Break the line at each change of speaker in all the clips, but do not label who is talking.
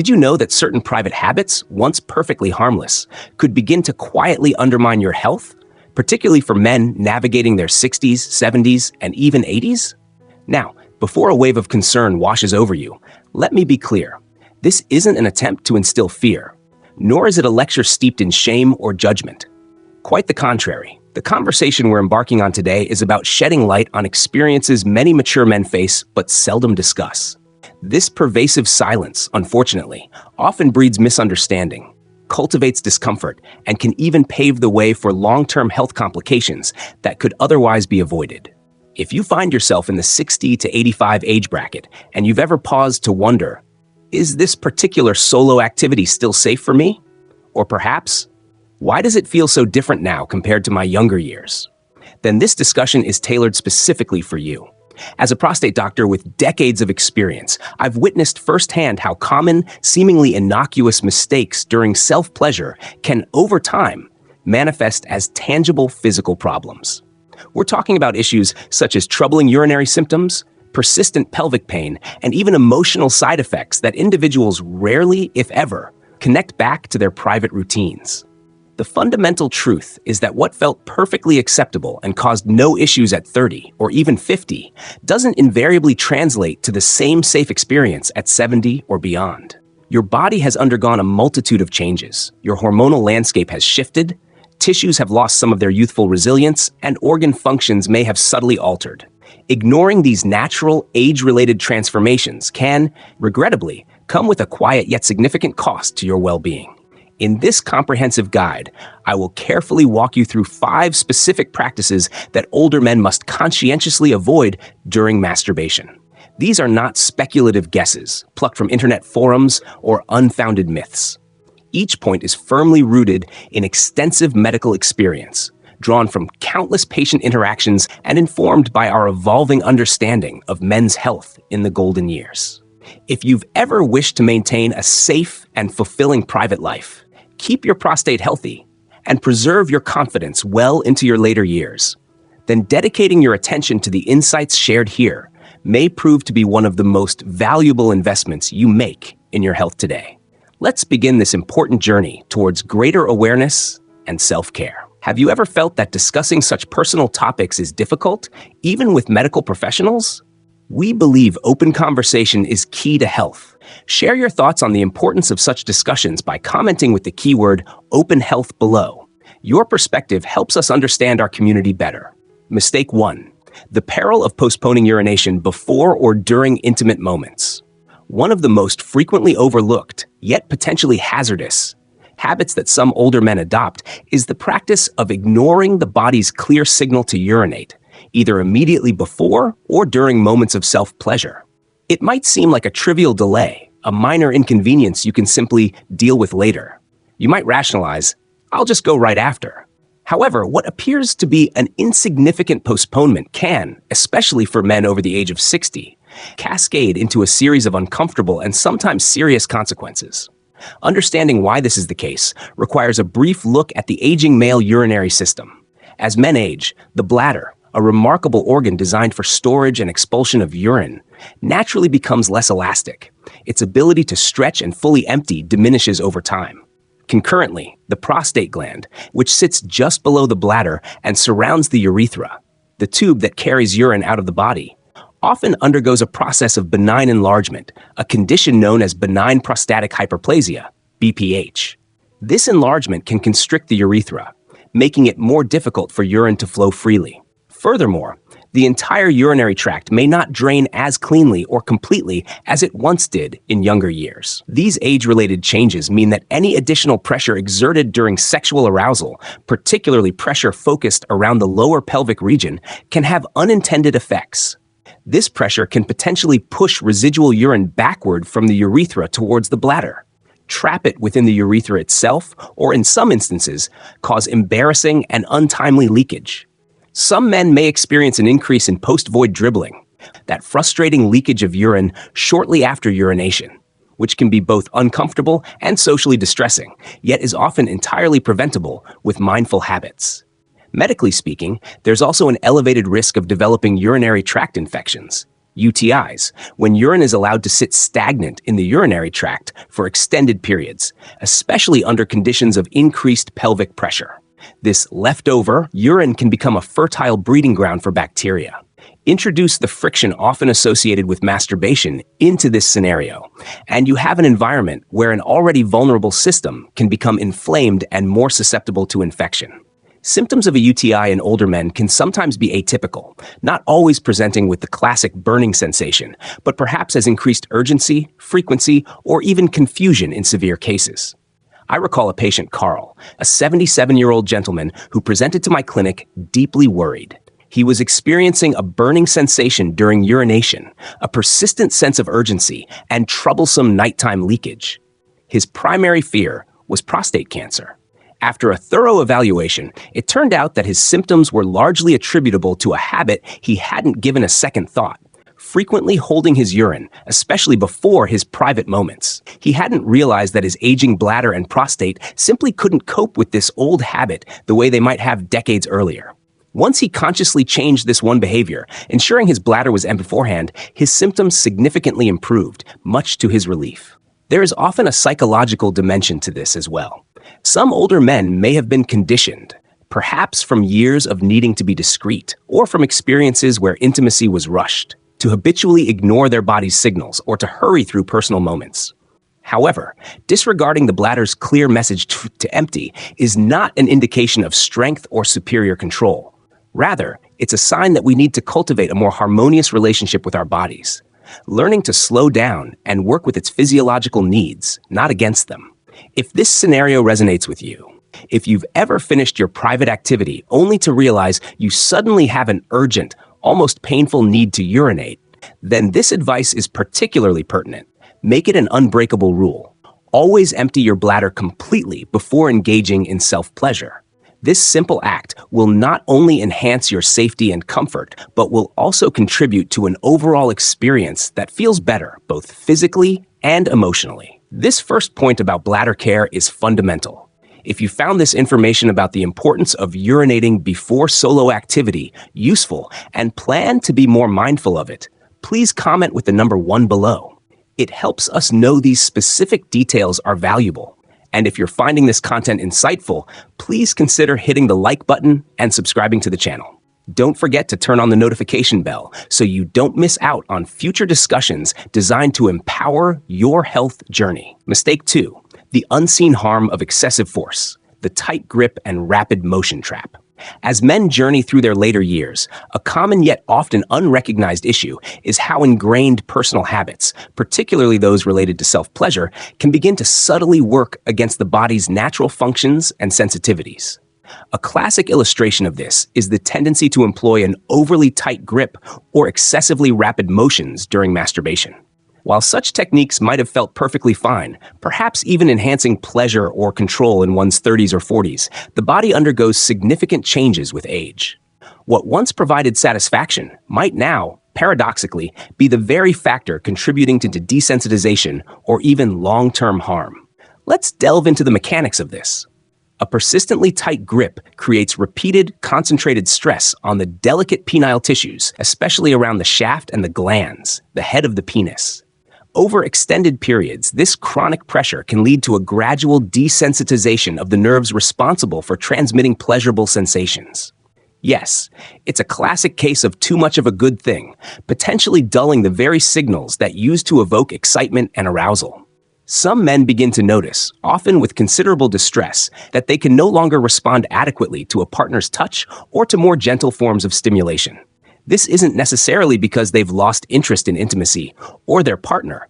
Did you know that certain private habits, once perfectly harmless, could begin to quietly undermine your health, particularly for men navigating their 60s, 70s, and even 80s? Now, before a wave of concern washes over you, let me be clear. This isn't an attempt to instill fear, nor is it a lecture steeped in shame or judgment. Quite the contrary. The conversation we're embarking on today is about shedding light on experiences many mature men face but seldom discuss. This pervasive silence, unfortunately, often breeds misunderstanding, cultivates discomfort, and can even pave the way for long-term health complications that could otherwise be avoided. If you find yourself in the 60 to 85 age bracket and you've ever paused to wonder, is this particular solo activity still safe for me? Or perhaps, why does it feel so different now compared to my younger years? Then this discussion is tailored specifically for you. As a prostate doctor with decades of experience, I've witnessed firsthand how common, seemingly innocuous mistakes during self-pleasure can, over time, manifest as tangible physical problems. We're talking about issues such as troubling urinary symptoms, persistent pelvic pain, and even emotional side effects that individuals rarely, if ever, connect back to their private routines. The fundamental truth is that what felt perfectly acceptable and caused no issues at 30 or even 50 doesn't invariably translate to the same safe experience at 70 or beyond. Your body has undergone a multitude of changes. Your hormonal landscape has shifted, tissues have lost some of their youthful resilience, and organ functions may have subtly altered. Ignoring these natural, age-related transformations can, regrettably, come with a quiet yet significant cost to your well-being. In this comprehensive guide, I will carefully walk you through 5 specific practices that older men must conscientiously avoid during masturbation. These are not speculative guesses, plucked from internet forums or unfounded myths. Each point is firmly rooted in extensive medical experience, drawn from countless patient interactions and informed by our evolving understanding of men's health in the golden years. If you've ever wished to maintain a safe and fulfilling private life, keep your prostate healthy, and preserve your confidence well into your later years, then dedicating your attention to the insights shared here may prove to be one of the most valuable investments you make in your health today. Let's begin this important journey towards greater awareness and self-care. Have you ever felt that discussing such personal topics is difficult, even with medical professionals? We believe open conversation is key to health. Share your thoughts on the importance of such discussions by commenting with the keyword Open Health below. Your perspective helps us understand our community better. Mistake 1. The peril of postponing urination before or during intimate moments. One of the most frequently overlooked, yet potentially hazardous, habits that some older men adopt is the practice of ignoring the body's clear signal to urinate, either immediately before or during moments of self-pleasure. It might seem like a trivial delay, a minor inconvenience you can simply deal with later. You might rationalize, I'll just go right after. However, what appears to be an insignificant postponement can, especially for men over the age of 60, cascade into a series of uncomfortable and sometimes serious consequences. Understanding why this is the case requires a brief look at the aging male urinary system. As men age, the bladder, a remarkable organ designed for storage and expulsion of urine, naturally becomes less elastic. Its ability to stretch and fully empty diminishes over time. Concurrently, the prostate gland, which sits just below the bladder and surrounds the urethra, the tube that carries urine out of the body, often undergoes a process of benign enlargement, a condition known as benign prostatic hyperplasia, BPH. This enlargement can constrict the urethra, making it more difficult for urine to flow freely. Furthermore, the entire urinary tract may not drain as cleanly or completely as it once did in younger years. These age-related changes mean that any additional pressure exerted during sexual arousal, particularly pressure focused around the lower pelvic region, can have unintended effects. This pressure can potentially push residual urine backward from the urethra towards the bladder, trap it within the urethra itself, or in some instances, cause embarrassing and untimely leakage. Some men may experience an increase in post-void dribbling, that frustrating leakage of urine shortly after urination, which can be both uncomfortable and socially distressing, yet is often entirely preventable with mindful habits. Medically speaking, there's also an elevated risk of developing urinary tract infections, UTIs, when urine is allowed to sit stagnant in the urinary tract for extended periods, especially under conditions of increased pelvic pressure. This leftover urine can become a fertile breeding ground for bacteria. Introduce the friction often associated with masturbation into this scenario, and you have an environment where an already vulnerable system can become inflamed and more susceptible to infection. Symptoms of a UTI in older men can sometimes be atypical, not always presenting with the classic burning sensation, but perhaps as increased urgency, frequency, or even confusion in severe cases. I recall a patient, Carl, a 77-year-old gentleman who presented to my clinic deeply worried. He was experiencing a burning sensation during urination, a persistent sense of urgency, and troublesome nighttime leakage. His primary fear was prostate cancer. After a thorough evaluation, it turned out that his symptoms were largely attributable to a habit he hadn't given a second thought: frequently holding his urine, especially before his private moments. He hadn't realized that his aging bladder and prostate simply couldn't cope with this old habit the way they might have decades earlier. Once he consciously changed this one behavior, ensuring his bladder was empty beforehand, his symptoms significantly improved, much to his relief. There is often a psychological dimension to this as well. Some older men may have been conditioned, perhaps from years of needing to be discreet, or from experiences where intimacy was rushed, to habitually ignore their body's signals or to hurry through personal moments. However, disregarding the bladder's clear message to empty is not an indication of strength or superior control. Rather, it's a sign that we need to cultivate a more harmonious relationship with our bodies, learning to slow down and work with its physiological needs, not against them. If this scenario resonates with you, if you've ever finished your private activity only to realize you suddenly have an urgent, almost painful need to urinate, then this advice is particularly pertinent. Make it an unbreakable rule. Always empty your bladder completely before engaging in self-pleasure. This simple act will not only enhance your safety and comfort, but will also contribute to an overall experience that feels better, both physically and emotionally. This first point about bladder care is fundamental. If you found this information about the importance of urinating before solo activity useful and plan to be more mindful of it, please comment with the number 1 below. It helps us know these specific details are valuable. And if you're finding this content insightful, please consider hitting the like button and subscribing to the channel. Don't forget to turn on the notification bell so you don't miss out on future discussions designed to empower your health journey. Mistake 2, the unseen harm of excessive force, the tight grip and rapid motion trap. As men journey through their later years, a common yet often unrecognized issue is how ingrained personal habits, particularly those related to self-pleasure, can begin to subtly work against the body's natural functions and sensitivities. A classic illustration of this is the tendency to employ an overly tight grip or excessively rapid motions during masturbation. While such techniques might have felt perfectly fine, perhaps even enhancing pleasure or control in one's 30s or 40s, the body undergoes significant changes with age. What once provided satisfaction might now, paradoxically, be the very factor contributing to desensitization or even long-term harm. Let's delve into the mechanics of this. A persistently tight grip creates repeated, concentrated stress on the delicate penile tissues, especially around the shaft and the glans, the head of the penis. Over extended periods, this chronic pressure can lead to a gradual desensitization of the nerves responsible for transmitting pleasurable sensations. Yes, it's a classic case of too much of a good thing, potentially dulling the very signals that used to evoke excitement and arousal. Some men begin to notice, often with considerable distress, that they can no longer respond adequately to a partner's touch or to more gentle forms of stimulation. This isn't necessarily because they've lost interest in intimacy or their partner,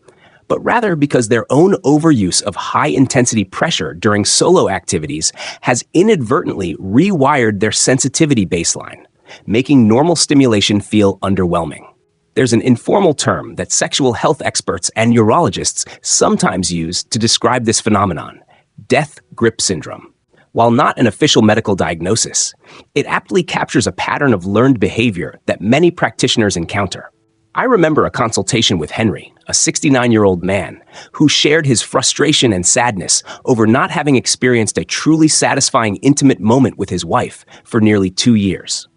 but rather because their own overuse of high-intensity pressure during solo activities has inadvertently rewired their sensitivity baseline, making normal stimulation feel underwhelming. There's an informal term that sexual health experts and urologists sometimes use to describe this phenomenon: death grip syndrome. While not an official medical diagnosis, it aptly captures a pattern of learned behavior that many practitioners encounter. I remember a consultation with Henry, a 69-year-old man, who shared his frustration and sadness over not having experienced a truly satisfying intimate moment with his wife for nearly 2 years.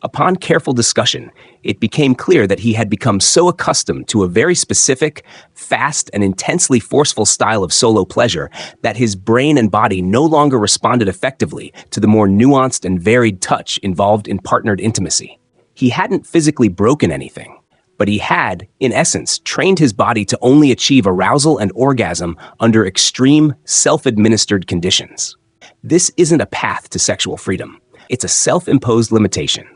Upon careful discussion, it became clear that he had become so accustomed to a very specific, fast, and intensely forceful style of solo pleasure that his brain and body no longer responded effectively to the more nuanced and varied touch involved in partnered intimacy. He hadn't physically broken anything, but he had, in essence, trained his body to only achieve arousal and orgasm under extreme, self-administered conditions. This isn't a path to sexual freedom. It's a self-imposed limitation.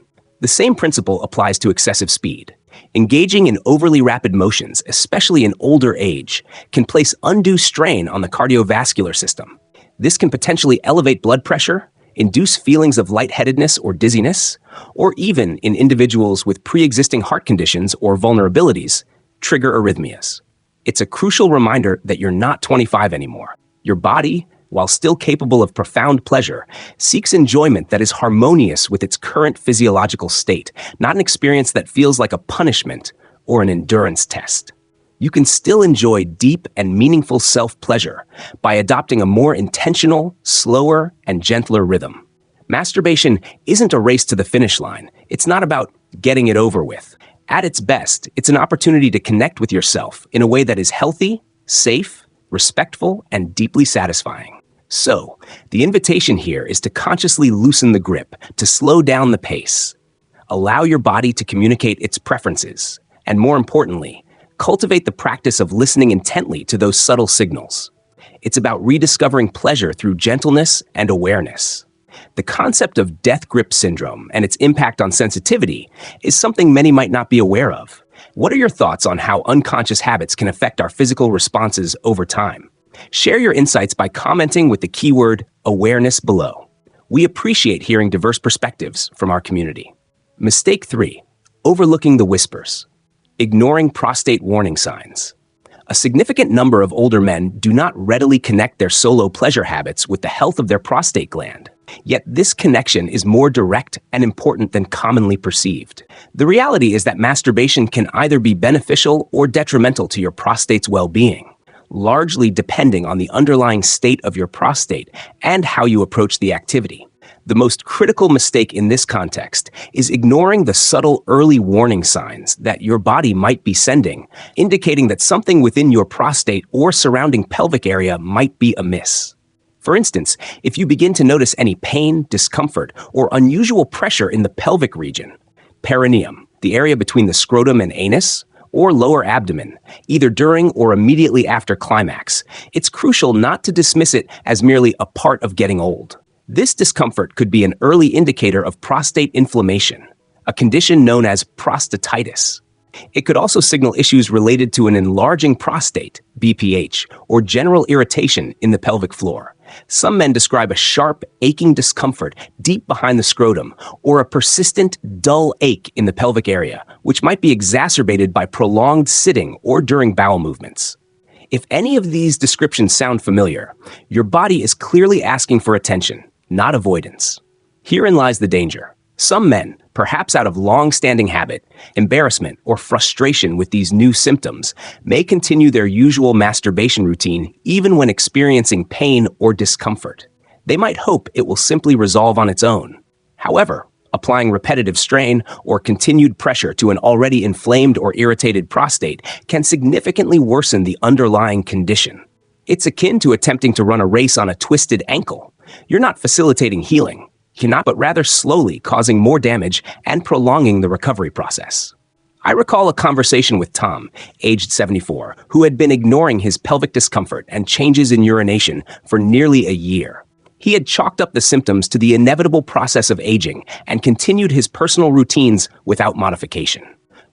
The same principle applies to excessive speed. Engaging in overly rapid motions, especially in older age, can place undue strain on the cardiovascular system. This can potentially elevate blood pressure, induce feelings of lightheadedness or dizziness, or even in individuals with pre-existing heart conditions or vulnerabilities, trigger arrhythmias. It's a crucial reminder that you're not 25 anymore. Your body, while still capable of profound pleasure, seeks enjoyment that is harmonious with its current physiological state, not an experience that feels like a punishment or an endurance test. You can still enjoy deep and meaningful self-pleasure by adopting a more intentional, slower, and gentler rhythm. Masturbation isn't a race to the finish line. It's not about getting it over with. At its best, it's an opportunity to connect with yourself in a way that is healthy, safe, respectful, and deeply satisfying. So, the invitation here is to consciously loosen the grip, to slow down the pace. Allow your body to communicate its preferences, and more importantly, cultivate the practice of listening intently to those subtle signals. It's about rediscovering pleasure through gentleness and awareness. The concept of death grip syndrome and its impact on sensitivity is something many might not be aware of. What are your thoughts on how unconscious habits can affect our physical responses over time? Share your insights by commenting with the keyword awareness below. We appreciate hearing diverse perspectives from our community. Mistake 3. Overlooking the whispers. Ignoring prostate warning signs. A significant number of older men do not readily connect their solo pleasure habits with the health of their prostate gland. Yet this connection is more direct and important than commonly perceived. The reality is that masturbation can either be beneficial or detrimental to your prostate's well-being, largely depending on the underlying state of your prostate and how you approach the activity. The most critical mistake in this context is ignoring the subtle early warning signs that your body might be sending, indicating that something within your prostate or surrounding pelvic area might be amiss. For instance, if you begin to notice any pain, discomfort, or unusual pressure in the pelvic region, perineum, the area between the scrotum and anus, or lower abdomen, either during or immediately after climax, it's crucial not to dismiss it as merely a part of getting old. This discomfort could be an early indicator of prostate inflammation, a condition known as prostatitis. It could also signal issues related to an enlarging prostate, BPH, or general irritation in the pelvic floor. Some men describe a sharp, aching discomfort deep behind the scrotum, or a persistent, dull ache in the pelvic area, which might be exacerbated by prolonged sitting or during bowel movements. If any of these descriptions sound familiar, your body is clearly asking for attention, not avoidance. Herein lies the danger. Some men, perhaps out of long-standing habit, embarrassment, or frustration with these new symptoms, may continue their usual masturbation routine even when experiencing pain or discomfort. They might hope it will simply resolve on its own. However, applying repetitive strain or continued pressure to an already inflamed or irritated prostate can significantly worsen the underlying condition. It's akin to attempting to run a race on a twisted ankle. You're not facilitating healing. You're not, but rather slowly causing more damage and prolonging the recovery process. I recall a conversation with Tom, aged 74, who had been ignoring his pelvic discomfort and changes in urination for nearly a year. He had chalked up the symptoms to the inevitable process of aging and continued his personal routines without modification.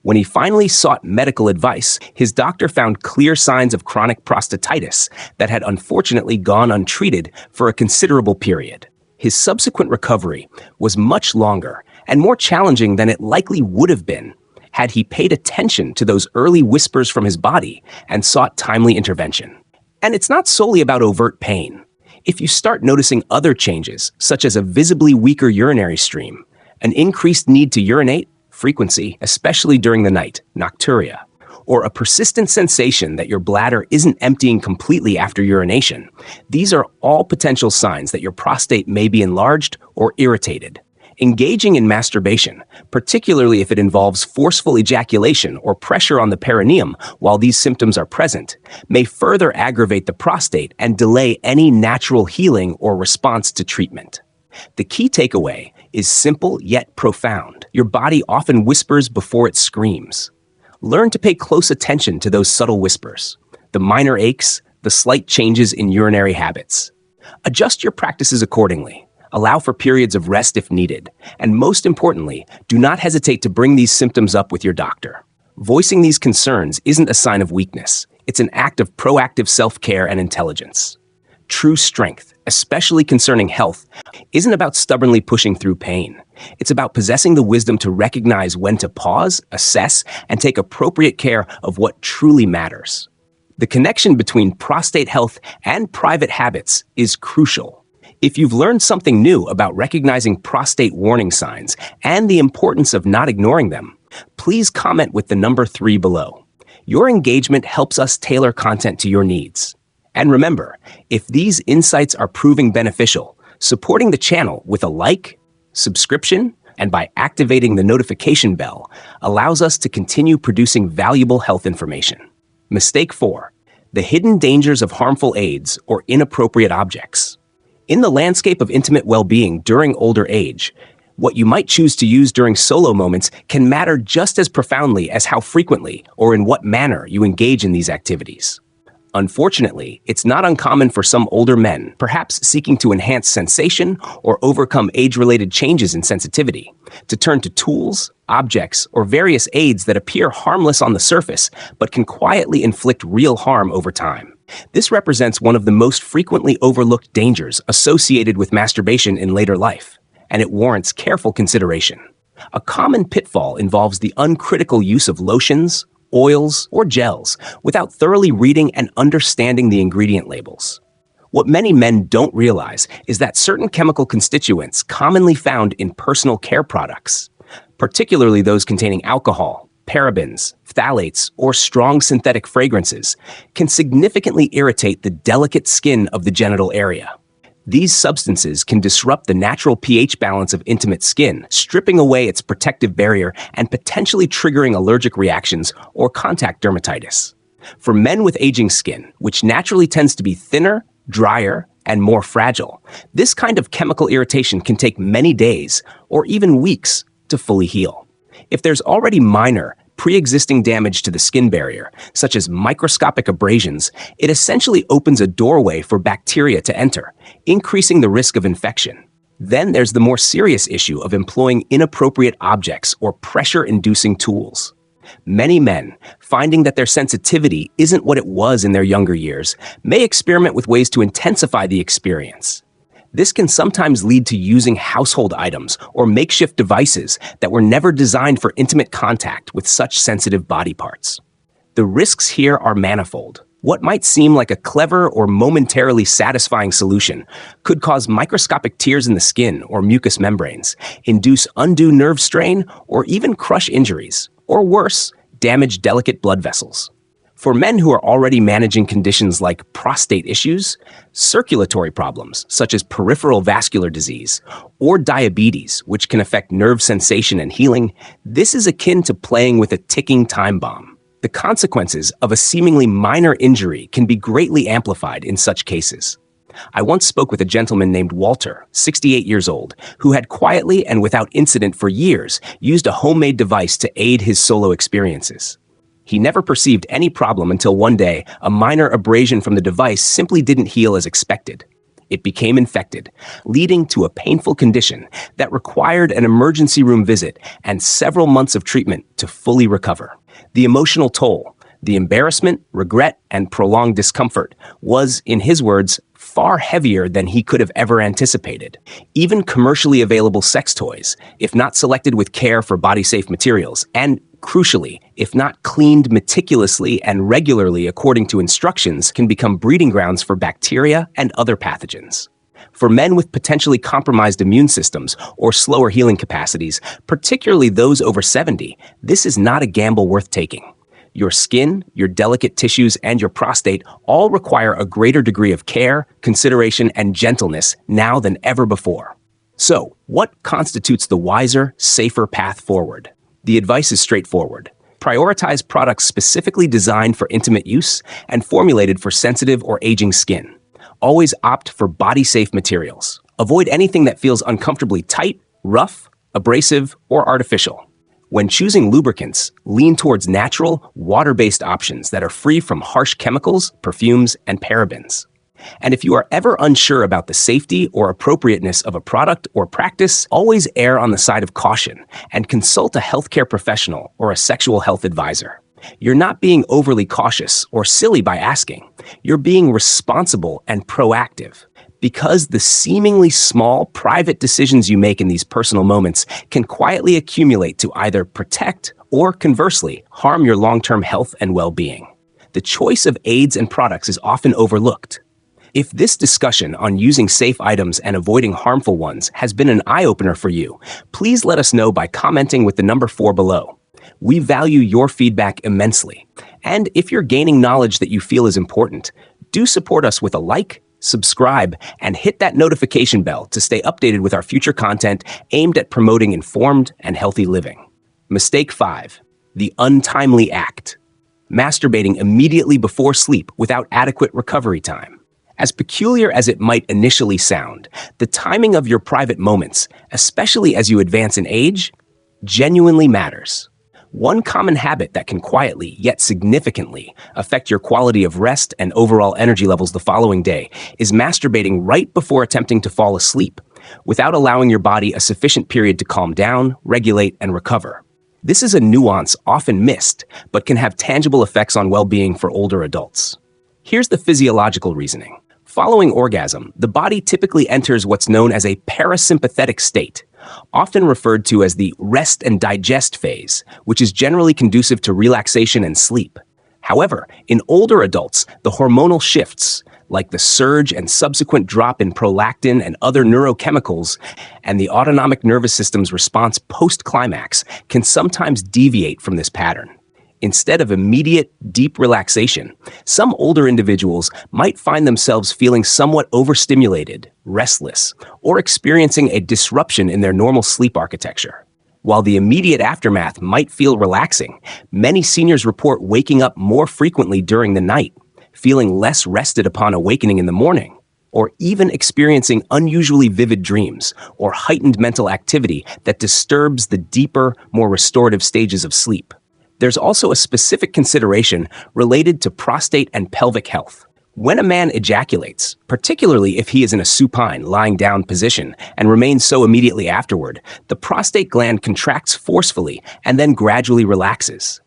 When he finally sought medical advice, his doctor found clear signs of chronic prostatitis that had unfortunately gone untreated for a considerable period. His subsequent recovery was much longer and more challenging than it likely would have been had he paid attention to those early whispers from his body and sought timely intervention. And it's not solely about overt pain. If you start noticing other changes, such as a visibly weaker urinary stream, an increased need to urinate, frequency, especially during the night, nocturia, or a persistent sensation that your bladder isn't emptying completely after urination, these are all potential signs that your prostate may be enlarged or irritated. Engaging in masturbation, particularly if it involves forceful ejaculation or pressure on the perineum while these symptoms are present, may further aggravate the prostate and delay any natural healing or response to treatment. The key takeaway is simple yet profound. Your body often whispers before it screams. Learn to pay close attention to those subtle whispers, the minor aches, the slight changes in urinary habits. Adjust your practices accordingly. Allow for periods of rest if needed. And most importantly, do not hesitate to bring these symptoms up with your doctor. Voicing these concerns isn't a sign of weakness. It's an act of proactive self-care and intelligence. True strength, especially concerning health, isn't about stubbornly pushing through pain. It's about possessing the wisdom to recognize when to pause, assess, and take appropriate care of what truly matters. The connection between prostate health and private habits is crucial. If you've learned something new about recognizing prostate warning signs and the importance of not ignoring them, please comment with the number 3 below. Your engagement helps us tailor content to your needs. And remember, if these insights are proving beneficial, supporting the channel with a like, subscription, and by activating the notification bell allows us to continue producing valuable health information. Mistake 4. The hidden dangers of harmful aids or inappropriate objects. In the landscape of intimate well-being during older age, what you might choose to use during solo moments can matter just as profoundly as how frequently or in what manner you engage in these activities. Unfortunately, it's not uncommon for some older men, perhaps seeking to enhance sensation or overcome age-related changes in sensitivity, to turn to tools, objects, or various aids that appear harmless on the surface but can quietly inflict real harm over time. This represents one of the most frequently overlooked dangers associated with masturbation in later life, and it warrants careful consideration. A common pitfall involves the uncritical use of lotions, oils, or gels without thoroughly reading and understanding the ingredient labels. What many men don't realize is that certain chemical constituents commonly found in personal care products, particularly those containing alcohol, parabens, phthalates, or strong synthetic fragrances, can significantly irritate the delicate skin of the genital area. These substances can disrupt the natural pH balance of intimate skin, stripping away its protective barrier and potentially triggering allergic reactions or contact dermatitis. For men with aging skin, which naturally tends to be thinner, drier, and more fragile, this kind of chemical irritation can take many days or even weeks to fully heal. If there's already minor, pre-existing damage to the skin barrier, such as microscopic abrasions, it essentially opens a doorway for bacteria to enter, increasing the risk of infection. Then there's the more serious issue of employing inappropriate objects or pressure-inducing tools. Many men, finding that their sensitivity isn't what it was in their younger years, may experiment with ways to intensify the experience. This can sometimes lead to using household items or makeshift devices that were never designed for intimate contact with such sensitive body parts. The risks here are manifold. What might seem like a clever or momentarily satisfying solution could cause microscopic tears in the skin or mucous membranes, induce undue nerve strain, or even crush injuries, or worse, damage delicate blood vessels. For men who are already managing conditions like prostate issues, circulatory problems such as peripheral vascular disease, or diabetes, which can affect nerve sensation and healing, this is akin to playing with a ticking time bomb. The consequences of a seemingly minor injury can be greatly amplified in such cases. I once spoke with a gentleman named Walter, 68 years old, who had quietly and without incident for years used a homemade device to aid his solo experiences. He never perceived any problem until one day, a minor abrasion from the device simply didn't heal as expected. It became infected, leading to a painful condition that required an emergency room visit and several months of treatment to fully recover. The emotional toll, the embarrassment, regret, and prolonged discomfort was, in his words, far heavier than he could have ever anticipated. Even commercially available sex toys, if not selected with care for body-safe materials, and crucially, if not cleaned meticulously and regularly according to instructions, can become breeding grounds for bacteria and other pathogens. For men with potentially compromised immune systems or slower healing capacities, particularly those over 70, this is not a gamble worth taking. Your skin, your delicate tissues, and your prostate all require a greater degree of care, consideration, and gentleness now than ever before. So, what constitutes the wiser, safer path forward? The advice is straightforward. Prioritize products specifically designed for intimate use and formulated for sensitive or aging skin. Always opt for body-safe materials. Avoid anything that feels uncomfortably tight, rough, abrasive, or artificial. When choosing lubricants, lean towards natural, water-based options that are free from harsh chemicals, perfumes, and parabens. And if you are ever unsure about the safety or appropriateness of a product or practice, always err on the side of caution and consult a healthcare professional or a sexual health advisor. You're not being overly cautious or silly by asking. You're being responsible and proactive. Because the seemingly small, private decisions you make in these personal moments can quietly accumulate to either protect or, conversely, harm your long-term health and well-being. The choice of aids and products is often overlooked. If this discussion on using safe items and avoiding harmful ones has been an eye-opener for you, please let us know by commenting with the number 4 below. We value your feedback immensely. And if you're gaining knowledge that you feel is important, do support us with a like, subscribe, and hit that notification bell to stay updated with our future content aimed at promoting informed and healthy living. Mistake 5. The untimely act. Masturbating immediately before sleep without adequate recovery time. As peculiar as it might initially sound, the timing of your private moments, especially as you advance in age, genuinely matters. One common habit that can quietly, yet significantly, affect your quality of rest and overall energy levels the following day is masturbating right before attempting to fall asleep, without allowing your body a sufficient period to calm down, regulate, and recover. This is a nuance often missed, but can have tangible effects on well-being for older adults. Here's the physiological reasoning. Following orgasm, the body typically enters what's known as a parasympathetic state, often referred to as the rest and digest phase, which is generally conducive to relaxation and sleep. However, in older adults, the hormonal shifts, like the surge and subsequent drop in prolactin and other neurochemicals, and the autonomic nervous system's response post-climax, can sometimes deviate from this pattern. Instead of immediate, deep relaxation, some older individuals might find themselves feeling somewhat overstimulated, restless, or experiencing a disruption in their normal sleep architecture. While the immediate aftermath might feel relaxing, many seniors report waking up more frequently during the night, feeling less rested upon awakening in the morning, or even experiencing unusually vivid dreams or heightened mental activity that disturbs the deeper, more restorative stages of sleep. There's also a specific consideration related to prostate and pelvic health. When a man ejaculates, particularly if he is in a supine, lying down position and remains so immediately afterward, the prostate gland contracts forcefully and then gradually relaxes.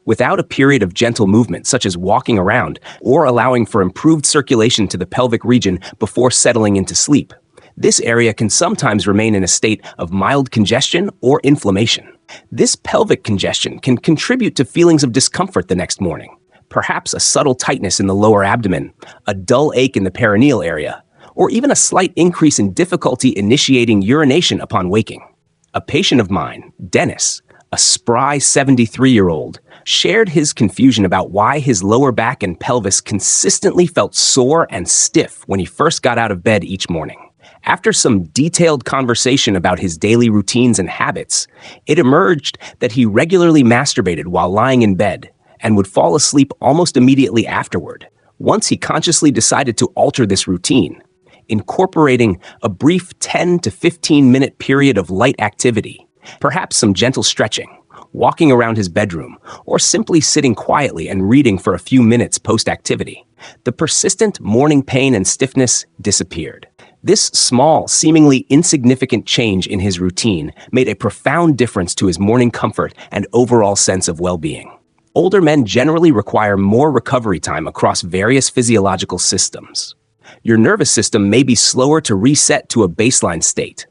Without a period of gentle movement, such as walking around or allowing for improved circulation to the pelvic region before settling into sleep, this area can sometimes remain in a state of mild congestion or inflammation. This pelvic congestion can contribute to feelings of discomfort the next morning, perhaps a subtle tightness in the lower abdomen, a dull ache in the perineal area, or even a slight increase in difficulty initiating urination upon waking. A patient of mine, Dennis, a spry 73-year-old, shared his confusion about why his lower back and pelvis consistently felt sore and stiff when he first got out of bed each morning. After some detailed conversation about his daily routines and habits, it emerged that he regularly masturbated while lying in bed and would fall asleep almost immediately afterward. Once he consciously decided to alter this routine, incorporating a brief 10 to 15-minute period of light activity, perhaps some gentle stretching, walking around his bedroom, or simply sitting quietly and reading for a few minutes post-activity, the persistent morning pain and stiffness disappeared. This small, seemingly insignificant change in his routine made a profound difference to his morning comfort and overall sense of well-being. Older men generally require more recovery time across various physiological systems. Your nervous system may be slower to reset to a baseline state,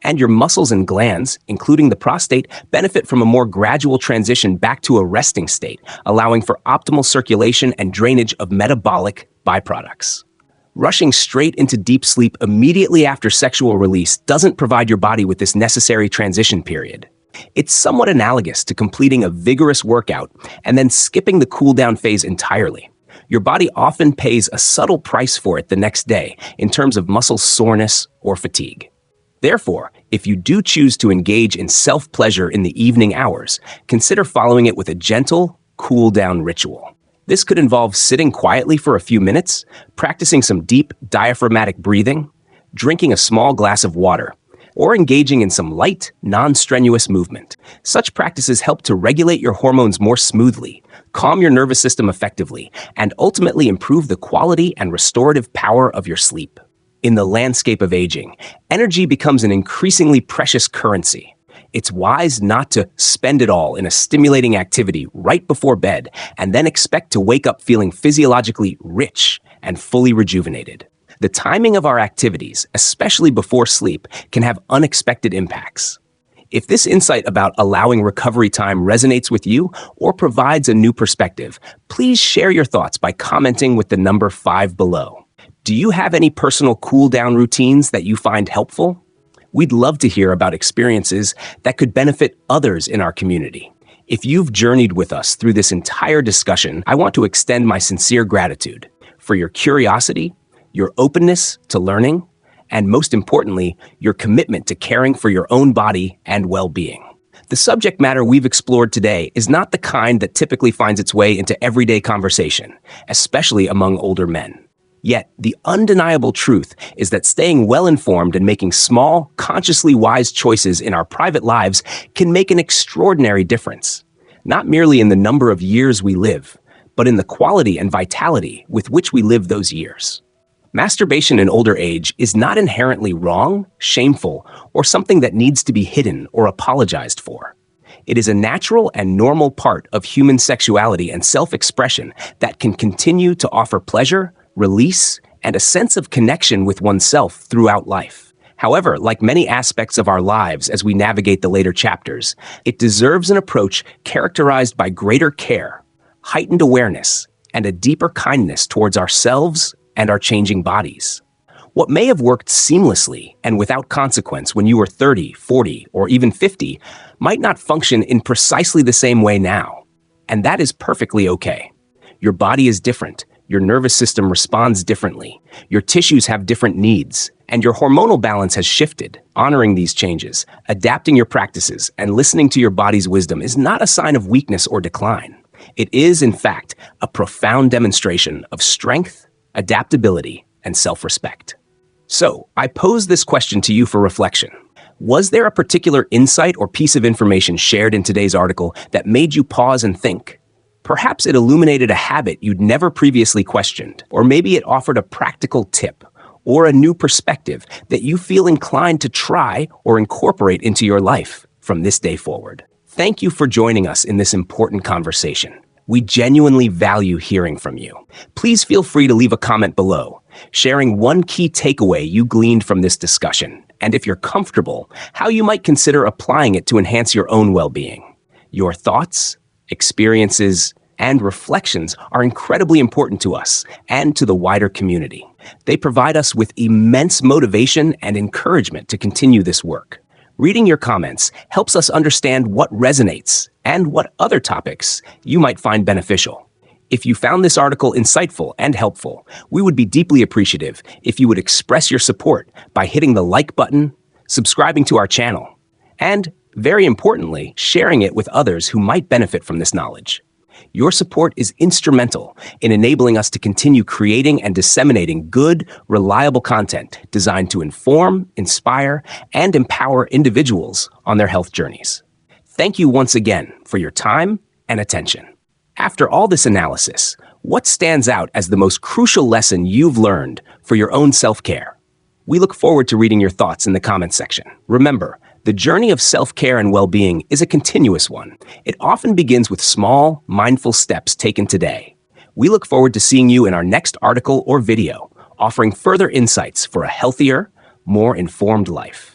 and your muscles and glands, including the prostate, benefit from a more gradual transition back to a resting state, allowing for optimal circulation and drainage of metabolic byproducts. Rushing straight into deep sleep immediately after sexual release doesn't provide your body with this necessary transition period. It's somewhat analogous to completing a vigorous workout and then skipping the cool-down phase entirely. Your body often pays a subtle price for it the next day in terms of muscle soreness or fatigue. Therefore, if you do choose to engage in self-pleasure in the evening hours, consider following it with a gentle, cool-down ritual. This could involve sitting quietly for a few minutes, practicing some deep diaphragmatic breathing, drinking a small glass of water, or engaging in some light, non-strenuous movement. Such practices help to regulate your hormones more smoothly, calm your nervous system effectively, and ultimately improve the quality and restorative power of your sleep. In the landscape of aging, energy becomes an increasingly precious currency. It's wise not to spend it all in a stimulating activity right before bed and then expect to wake up feeling physiologically rich and fully rejuvenated. The timing of our activities, especially before sleep, can have unexpected impacts. If this insight about allowing recovery time resonates with you or provides a new perspective, please share your thoughts by commenting with the number 5 below. Do you have any personal cool-down routines that you find helpful? We'd love to hear about experiences that could benefit others in our community. If you've journeyed with us through this entire discussion, I want to extend my sincere gratitude for your curiosity, your openness to learning, and most importantly, your commitment to caring for your own body and well-being. The subject matter we've explored today is not the kind that typically finds its way into everyday conversation, especially among older men. Yet, the undeniable truth is that staying well-informed and making small, consciously wise choices in our private lives can make an extraordinary difference, not merely in the number of years we live, but in the quality and vitality with which we live those years. Masturbation in older age is not inherently wrong, shameful, or something that needs to be hidden or apologized for. It is a natural and normal part of human sexuality and self-expression that can continue to offer pleasure, release, and a sense of connection with oneself throughout life. However, like many aspects of our lives as we navigate the later chapters, it deserves an approach characterized by greater care, heightened awareness, and a deeper kindness towards ourselves and our changing bodies. What may have worked seamlessly and without consequence when you were 30, 40, or even 50 might not function in precisely the same way now. And that is perfectly okay. Your body is different. Your nervous system responds differently, your tissues have different needs, and your hormonal balance has shifted. Honoring these changes, adapting your practices, and listening to your body's wisdom is not a sign of weakness or decline. It is, in fact, a profound demonstration of strength, adaptability, and self-respect. So, I pose this question to you for reflection. Was there a particular insight or piece of information shared in today's article that made you pause and think? Perhaps it illuminated a habit you'd never previously questioned, or maybe it offered a practical tip or a new perspective that you feel inclined to try or incorporate into your life from this day forward. Thank you for joining us in this important conversation. We genuinely value hearing from you. Please feel free to leave a comment below, sharing one key takeaway you gleaned from this discussion, and if you're comfortable, how you might consider applying it to enhance your own well-being. Your thoughts, experiences, and reflections are incredibly important to us and to the wider community. They provide us with immense motivation and encouragement to continue this work. Reading your comments helps us understand what resonates and what other topics you might find beneficial. If you found this article insightful and helpful, we would be deeply appreciative if you would express your support by hitting the like button, subscribing to our channel, and very importantly, sharing it with others who might benefit from this knowledge. Your support is instrumental in enabling us to continue creating and disseminating good, reliable content designed to inform, inspire, and empower individuals on their health journeys. Thank you once again for your time and attention. After all this analysis, what stands out as the most crucial lesson you've learned for your own self-care? We look forward to reading your thoughts in the comments section. Remember, the journey of self-care and well-being is a continuous one. It often begins with small, mindful steps taken today. We look forward to seeing you in our next article or video, offering further insights for a healthier, more informed life.